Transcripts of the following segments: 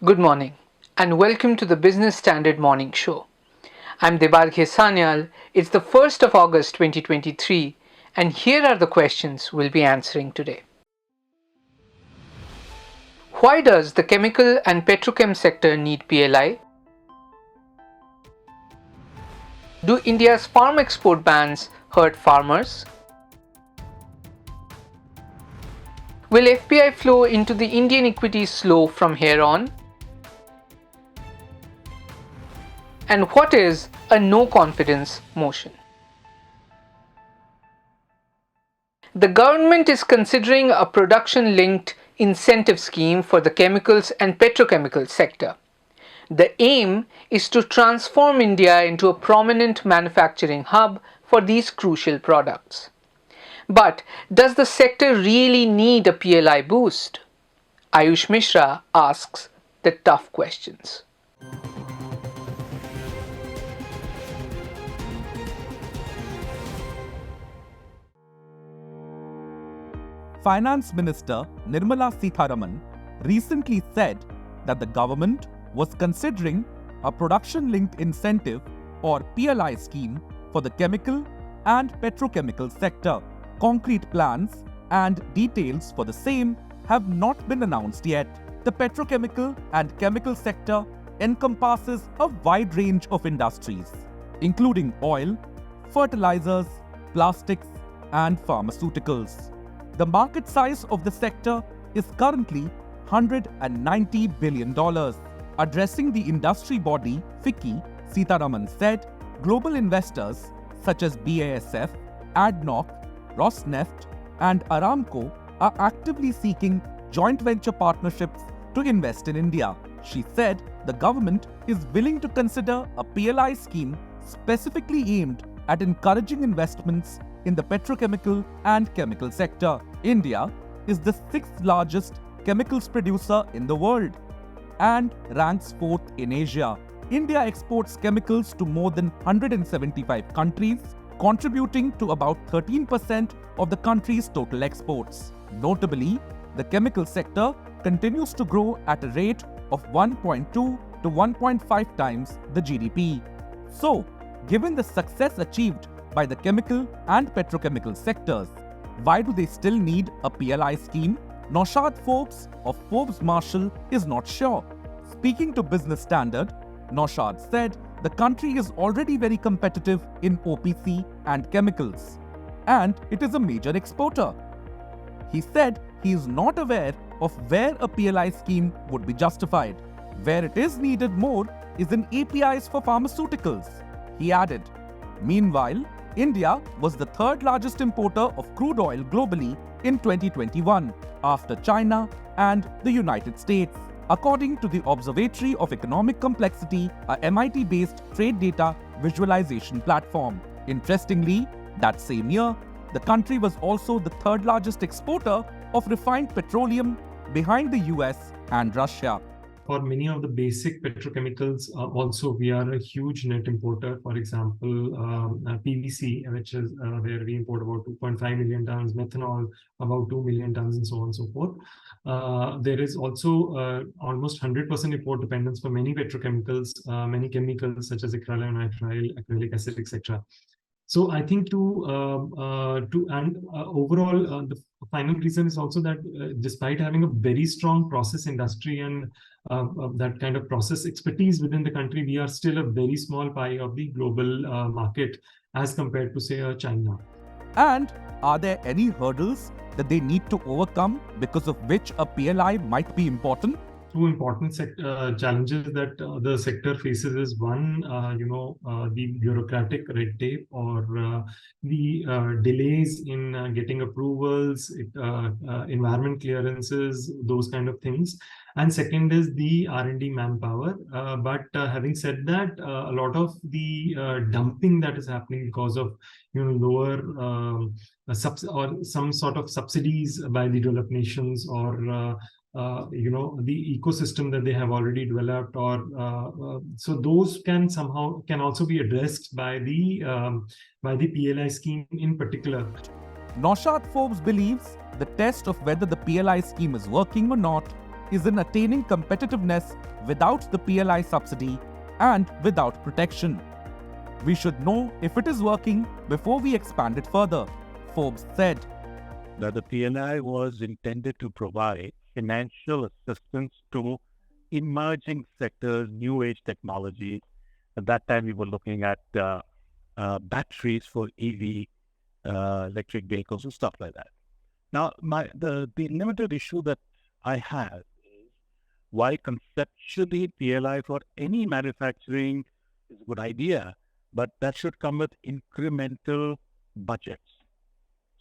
Good morning and welcome to the Business Standard Morning Show. I'm Debarghe Sanyal. It's the 1st of August 2023 and here are the questions we'll be answering today. Why does the chemical and petrochem sector need PLI? Do India's farm export bans hurt farmers? Will FPI flow into the Indian equities slow from here on? And what is a no-confidence motion? The government is considering a production-linked incentive scheme for the chemicals and petrochemical sector. The aim is to transform India into a prominent manufacturing hub for these crucial products. But does the sector really need a PLI boost? Ayush Mishra asks the tough questions. Finance Minister Nirmala Sitharaman recently said that the government was considering a production-linked incentive or PLI scheme for the chemical and petrochemical sector. Concrete plans and details for the same have not been announced yet. The petrochemical and chemical sector encompasses a wide range of industries, including oil, fertilizers, plastics, and pharmaceuticals. The market size of the sector is currently $190 billion. Addressing the industry body, FICCI, Sitharaman said global investors such as BASF, ADNOC, Rosneft, and Aramco are actively seeking joint venture partnerships to invest in India. She said the government is willing to consider a PLI scheme specifically aimed at encouraging investments in the petrochemical and chemical sector. India is the 6th largest chemicals producer in the world and ranks 4th in Asia. India exports chemicals to more than 175 countries, contributing to about 13% of the country's total exports. Notably, the chemical sector continues to grow at a rate of 1.2 to 1.5 times the GDP. So, given the success achieved by the chemical and petrochemical sectors, why do they still need a PLI scheme? Naushad Forbes of Forbes Marshall is not sure. Speaking to Business Standard, Naushad said the country is already very competitive in OPC and chemicals, and it is a major exporter. He said he is not aware of where a PLI scheme would be justified. Where it is needed more is in APIs for pharmaceuticals, he added. Meanwhile, India was the 3rd largest importer of crude oil globally in 2021, after China and the United States, according to the Observatory of Economic Complexity, a MIT-based trade data visualization platform. Interestingly, that same year, the country was also the 3rd largest exporter of refined petroleum behind the US and Russia. For many of the basic petrochemicals, also we are a huge net importer. For example, PVC, which is where we import about 2.5 million tons, methanol about 2 million tons, and so on and so forth. There is also almost 100% import dependence for many petrochemicals, many chemicals such as acrylonitrile, acrylic acid, etc. So I think overall, the final reason is also that despite having a very strong process industry and that kind of process expertise within the country, we are still a very small pie of the global market as compared to, say, China. And are there any hurdles that they need to overcome because of which a PLI might be important? Two important challenges that the sector faces is one, the bureaucratic red tape or the delays in getting approvals, environment clearances, those kind of things. And second is the R&D manpower. But having said that, a lot of the dumping that is happening because of lower or some sort of subsidies by the developed nations or the ecosystem that they have already developed, or so those can also be addressed by the PLI scheme in particular. Naushad Forbes believes the test of whether the PLI scheme is working or not is in attaining competitiveness without the PLI subsidy and without protection. We should know if it is working before we expand it further, Forbes said. That the PLI was intended to provide financial assistance to emerging sectors, new age technologies. At that time, we were looking at batteries for EV, electric vehicles and stuff like that. Now, the limited issue that I have is why conceptually PLI for any manufacturing is a good idea, but that should come with incremental budgets.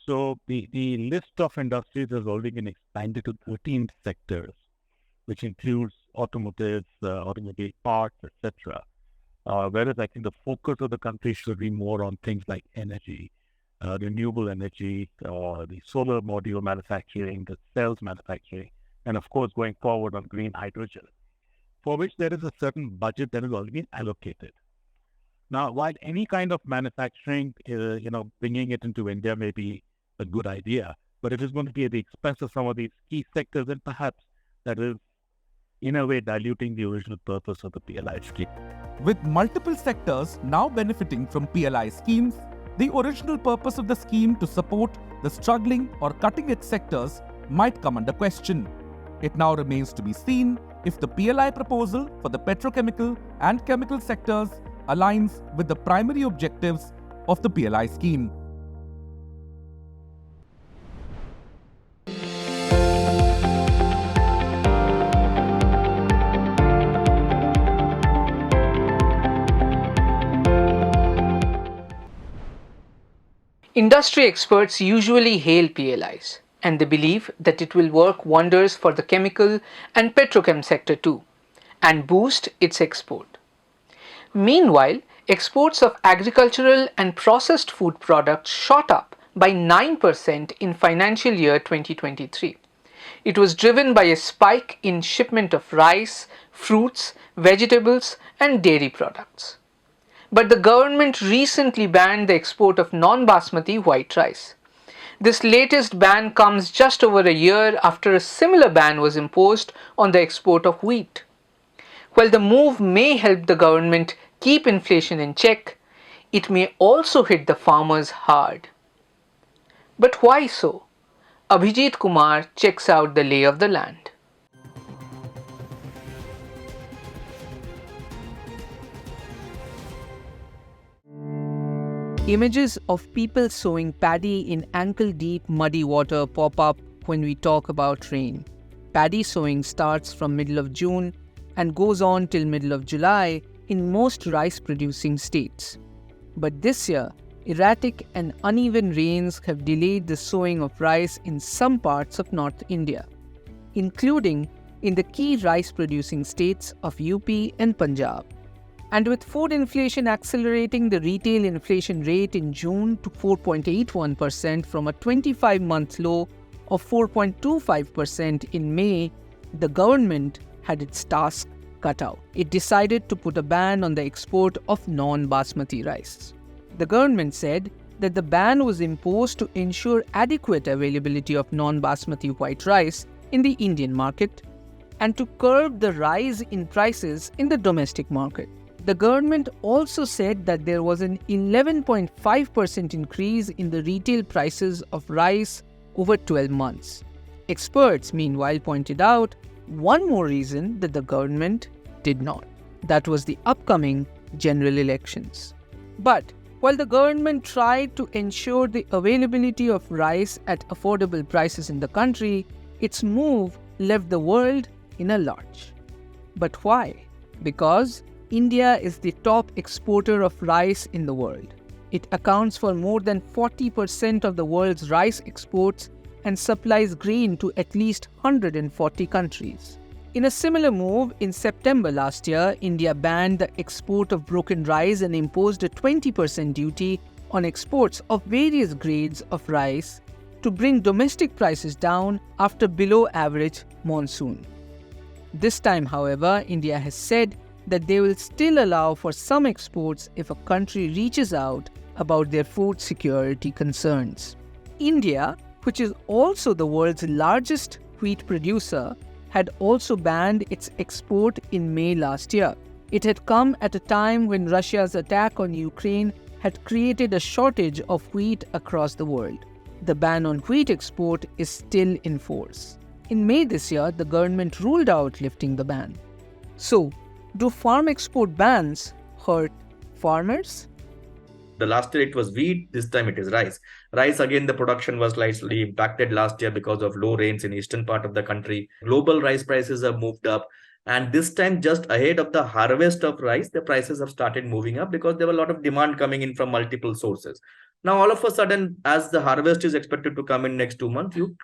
So the list of industries has already been expanded to 13 sectors, which includes automotives, automobile parts, etc. Whereas I think the focus of the country should be more on things like energy, renewable energy, the solar module manufacturing, the cells manufacturing, and of course going forward on green hydrogen, for which there is a certain budget that has already been allocated. Now, while any kind of manufacturing, bringing it into India may be a good idea, but if it's going to be at the expense of some of these key sectors, then perhaps that is, in a way, diluting the original purpose of the PLI scheme. With multiple sectors now benefiting from PLI schemes, the original purpose of the scheme to support the struggling or cutting-edge sectors might come under question. It now remains to be seen if the PLI proposal for the petrochemical and chemical sectors aligns with the primary objectives of the PLI scheme. Industry experts usually hail PLIs, and they believe that it will work wonders for the chemical and petrochem sector too, and boost its export. Meanwhile, exports of agricultural and processed food products shot up by 9% in financial year 2023. It was driven by a spike in shipment of rice, fruits, vegetables, and dairy products. But the government recently banned the export of non-basmati white rice. This latest ban comes just over a year after a similar ban was imposed on the export of wheat. While the move may help the government keep inflation in check, it may also hit the farmers hard. But why so? Abhijit Kumar checks out the lay of the land. Images of people sowing paddy in ankle-deep muddy water pop up when we talk about rain. Paddy sowing starts from middle of June and goes on till middle of July in most rice-producing states. But this year, erratic and uneven rains have delayed the sowing of rice in some parts of North India, including in the key rice-producing states of UP and Punjab. And with food inflation accelerating the retail inflation rate in June to 4.81% from a 25-month low of 4.25% in May, the government had its task cut out. It decided to put a ban on the export of non-basmati rice. The government said that the ban was imposed to ensure adequate availability of non-basmati white rice in the Indian market and to curb the rise in prices in the domestic market. The government also said that there was an 11.5% increase in the retail prices of rice over 12 months. Experts, meanwhile, pointed out one more reason that the government did not. That was the upcoming general elections. But while the government tried to ensure the availability of rice at affordable prices in the country, its move left the world in a lurch. But why? Because India is the top exporter of rice in the world. It accounts for more than 40% of the world's rice exports and supplies grain to at least 140 countries. In a similar move, in September last year, India banned the export of broken rice and imposed a 20% duty on exports of various grades of rice to bring domestic prices down after below-average monsoon. This time, however, India has said that they will still allow for some exports if a country reaches out about their food security concerns. India, which is also the world's largest wheat producer, had also banned its export in May last year. It had come at a time when Russia's attack on Ukraine had created a shortage of wheat across the world. The ban on wheat export is still in force. In May this year, the government ruled out lifting the ban. So, do farm export bans hurt farmers? The last year it was wheat, this time it is rice. Rice, again, the production was slightly impacted last year because of low rains in eastern part of the country. Global rice prices have moved up. And this time, just ahead of the harvest of rice, the prices have started moving up because there were a lot of demand coming in from multiple sources. Now, all of a sudden, as the harvest is expected to come in next 2 months, you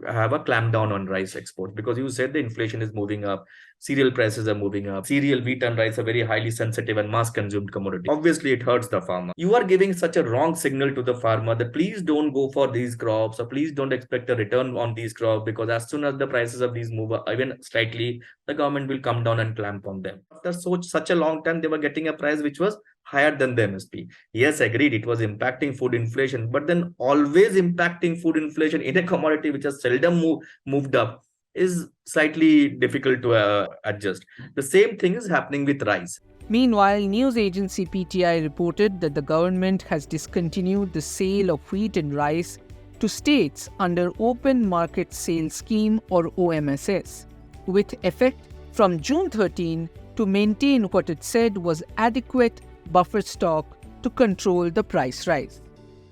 have a clamp down on rice exports because you said the inflation is moving up, cereal prices are moving up. Cereal, wheat and rice are very highly sensitive and mass consumed commodity. Obviously, it hurts the farmer. You are giving such a wrong signal to the farmer that please don't go for these crops or please don't expect a return on these crops because as soon as the prices of these move up, even slightly, the government will come down and clamp on them. After such a long time, they were getting a price which was higher than the MSP. Yes, agreed, it was impacting food inflation, but then always impacting food inflation in a commodity which has seldom moved up is slightly difficult to adjust. The same thing is happening with rice. Meanwhile, news agency PTI reported that the government has discontinued the sale of wheat and rice to states under Open Market Sale Scheme or OMSS, with effect from June 13 to maintain what it said was adequate buffer stock to control the price rise.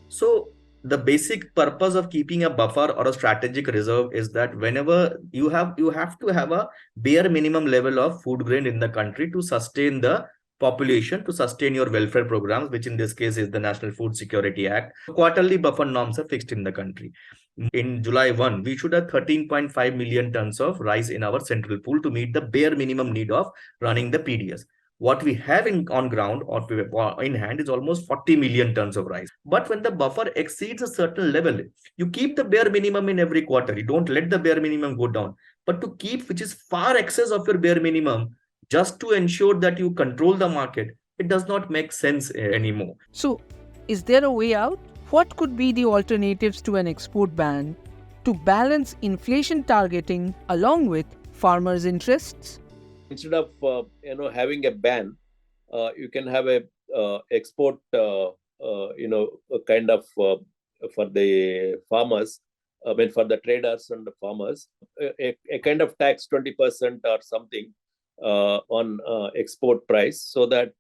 So the basic purpose of keeping a buffer or a strategic reserve is that whenever you have to have a bare minimum level of food grain in the country to sustain the population, to sustain your welfare programs, which in this case is the National Food Security Act. Quarterly buffer norms are fixed in the country. In July 1, we should have 13.5 million tons of rice in our central pool to meet the bare minimum need of running the PDS. What we have on ground or in hand is almost 40 million tons of rice. But when the buffer exceeds a certain level, you keep the bare minimum in every quarter. You don't let the bare minimum go down. But to keep which is far excess of your bare minimum, just to ensure that you control the market, it does not make sense anymore. So, is there a way out? What could be the alternatives to an export ban to balance inflation targeting along with farmers' interests? Instead of having a ban, you can have a export a kind of for the farmers, for the traders and the farmers, a kind of tax 20% or something on export price, so that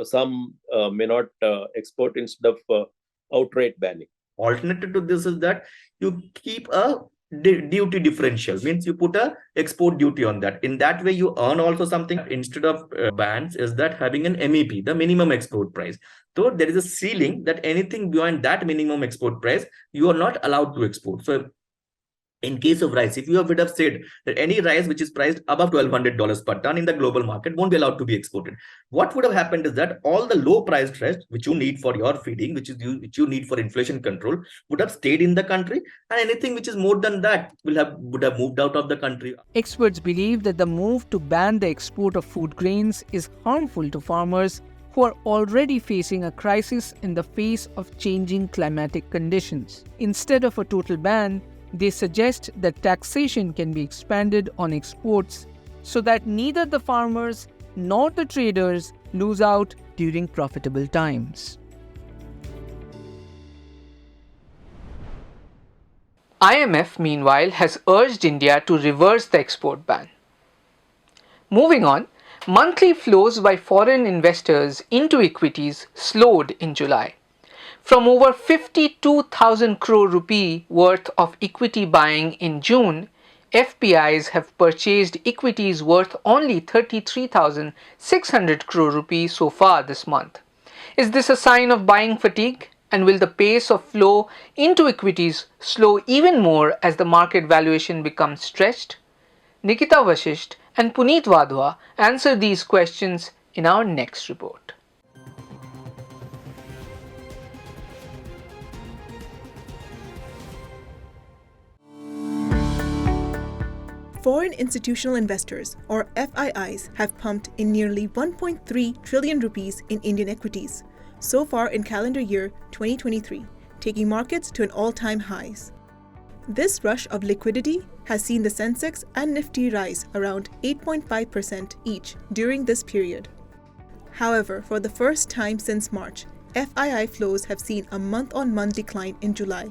some may not export instead of outright banning. Alternative to this is that you keep a duty differential, means you put a export duty on that. In that way, you earn also something instead of bans, is that having an MEP, the minimum export price. So there is a ceiling that anything beyond that minimum export price, you are not allowed to export. So in case of rice, if you would have said that any rice which is priced above $1,200 per ton in the global market won't be allowed to be exported, what would have happened is that all the low priced rice which you need for your feeding, which you need for inflation control, would have stayed in the country, and anything which is more than that would have moved out of the country. Experts believe that the move to ban the export of food grains is harmful to farmers who are already facing a crisis in the face of changing climatic conditions. Instead of a total ban, they suggest that taxation can be expanded on exports so that neither the farmers nor the traders lose out during profitable times. IMF, meanwhile, has urged India to reverse the export ban. Moving on, monthly flows by foreign investors into equities slowed in July. From over 52,000 crore rupee worth of equity buying in June, FPIs have purchased equities worth only 33,600 crore rupees so far this month. Is this a sign of buying fatigue? And will the pace of flow into equities slow even more as the market valuation becomes stretched? Nikita Vashisht and Puneet Wadhwa answer these questions in our next report. Foreign institutional investors, or FIIs, have pumped in nearly 1.3 trillion rupees in Indian equities so far in calendar year 2023, taking markets to an all-time highs. This rush of liquidity has seen the Sensex and Nifty rise around 8.5% each during this period. However, for the first time since March, FII flows have seen a month-on-month decline in July.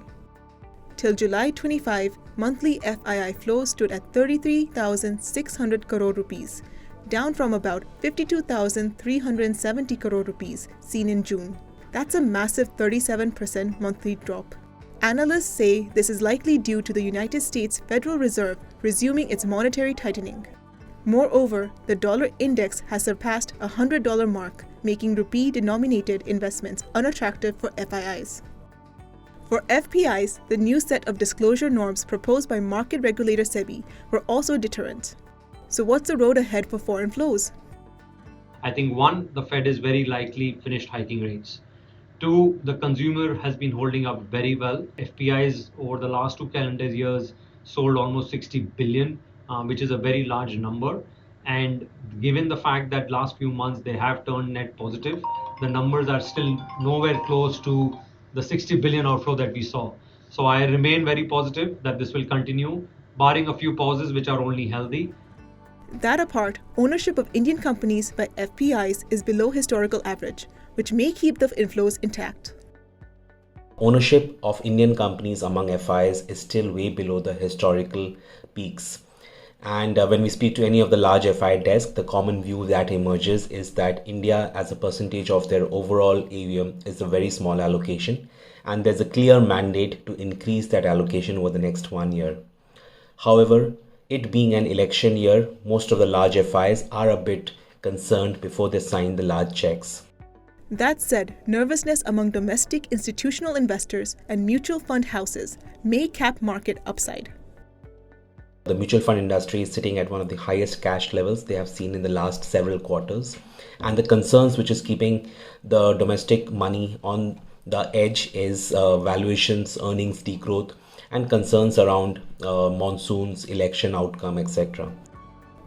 Till July 25, monthly FII flows stood at 33,600 crore rupees, down from about 52,370 crore rupees seen in June. That's a massive 37% monthly drop. Analysts say this is likely due to the United States Federal Reserve resuming its monetary tightening. Moreover, the dollar index has surpassed a $100 mark, making rupee-denominated investments unattractive for FIIs. For FPIs, the new set of disclosure norms proposed by market regulator SEBI were also deterrent. So what's the road ahead for foreign flows? I think one, the Fed is very likely finished hiking rates. Two, the consumer has been holding up very well. FPIs over the last 2 calendar years sold almost 60 billion, which is a very large number. And given the fact that last few months they have turned net positive, the numbers are still nowhere close to the 60 billion outflow that we saw. So I remain very positive that this will continue, barring a few pauses which are only healthy. That apart, ownership of Indian companies by FPIs is below historical average, which may keep the inflows intact. Ownership of Indian companies among FIs is still way below the historical peaks. And when we speak to any of the large FI desks, the common view that emerges is that India as a percentage of their overall AUM is a very small allocation, and there's a clear mandate to increase that allocation over the next 1 year. However, it being an election year, most of the large FIs are a bit concerned before they sign the large checks. That said, nervousness among domestic institutional investors and mutual fund houses may cap market upside. The mutual fund industry is sitting at one of the highest cash levels they have seen in the last several quarters. And the concerns which is keeping the domestic money on the edge is valuations, earnings degrowth, and concerns around monsoons, election outcome, etc.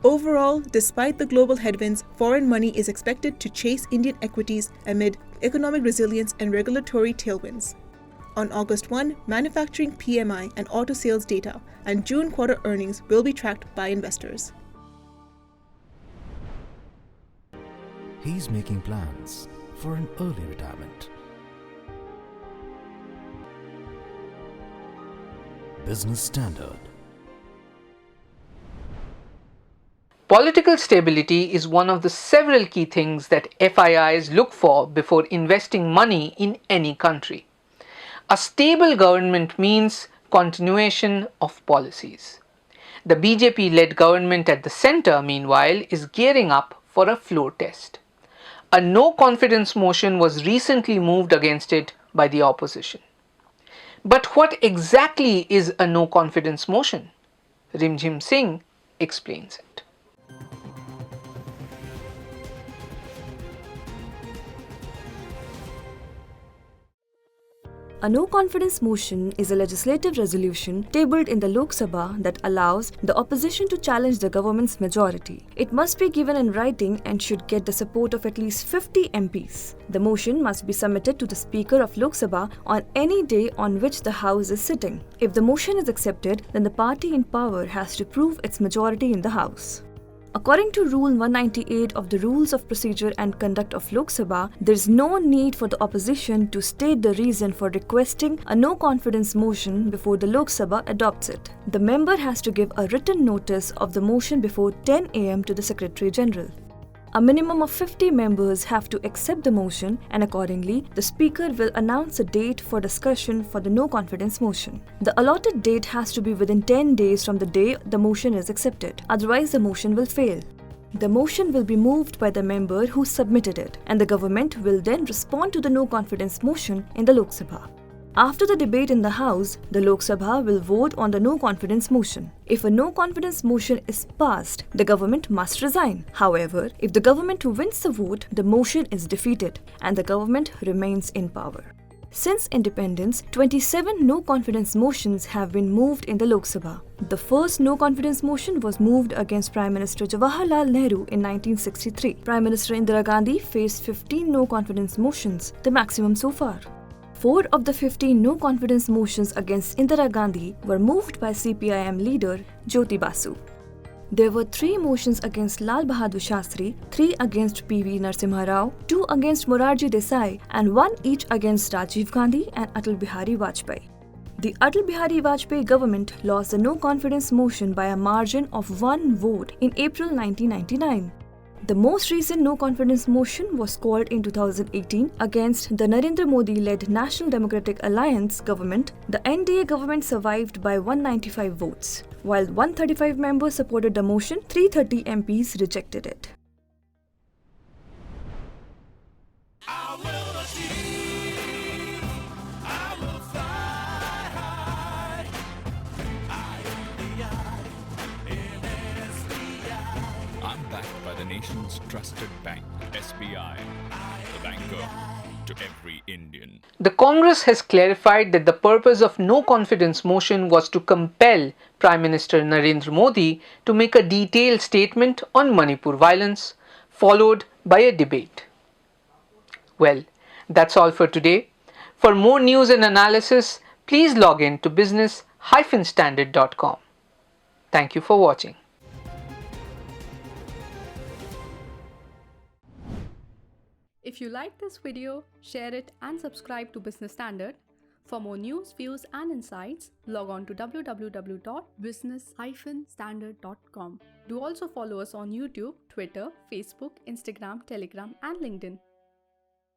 Overall, despite the global headwinds, foreign money is expected to chase Indian equities amid economic resilience and regulatory tailwinds. On August 1, manufacturing PMI and auto sales data and June quarter earnings will be tracked by investors. He's making plans for an early retirement. Business Standard. Political stability is one of the several key things that FIIs look for before investing money in any country. A stable government means continuation of policies. The BJP-led government at the centre, meanwhile, is gearing up for a floor test. A no-confidence motion was recently moved against it by the opposition. But what exactly is a no-confidence motion? Rimjim Singh explains it. A no-confidence motion is a legislative resolution tabled in the Lok Sabha that allows the opposition to challenge the government's majority. It must be given in writing and should get the support of at least 50 MPs. The motion must be submitted to the Speaker of Lok Sabha on any day on which the House is sitting. If the motion is accepted, then the party in power has to prove its majority in the House. According to Rule 198 of the Rules of Procedure and Conduct of Lok Sabha, there is no need for the opposition to state the reason for requesting a no-confidence motion before the Lok Sabha adopts it. The member has to give a written notice of the motion before 10 am to the Secretary General. A minimum of 50 members have to accept the motion, and accordingly, the Speaker will announce a date for discussion for the no-confidence motion. The allotted date has to be within 10 days from the day the motion is accepted, otherwise the motion will fail. The motion will be moved by the member who submitted it, and the government will then respond to the no-confidence motion in the Lok Sabha. After the debate in the House, the Lok Sabha will vote on the no-confidence motion. If a no-confidence motion is passed, the government must resign. However, if the government wins the vote, the motion is defeated and the government remains in power. Since independence, 27 no-confidence motions have been moved in the Lok Sabha. The first no-confidence motion was moved against Prime Minister Jawaharlal Nehru in 1963. Prime Minister Indira Gandhi faced 15 no-confidence motions, the maximum so far. 4 of the 15 no-confidence motions against Indira Gandhi were moved by CPIM leader Jyoti Basu. There were 3 motions against Lal Bahadur Shastri, 3 against PV Narasimha Rao, 2 against Morarji Desai, and 1 each against Rajiv Gandhi and Atal Bihari Vajpayee. The Atal Bihari Vajpayee government lost the no-confidence motion by a margin of 1 vote in April 1999. The most recent no-confidence motion was called in 2018 against the Narendra Modi-led National Democratic Alliance government. The NDA government survived by 195 votes. While 135 members supported the motion, 330 MPs rejected it. I'm backed by the nation's trusted bank, SBI, the banker to every Indian. The Congress has clarified that the purpose of no confidence motion was to compel Prime Minister Narendra Modi to make a detailed statement on Manipur violence, followed by a debate. Well, that's all for today. For more news and analysis, please log in to business-standard.com. Thank you for watching. If you like this video, share it and subscribe to Business Standard. For more news, views and insights, log on to www.business-standard.com. Do also follow us on YouTube, Twitter, Facebook, Instagram, Telegram and LinkedIn.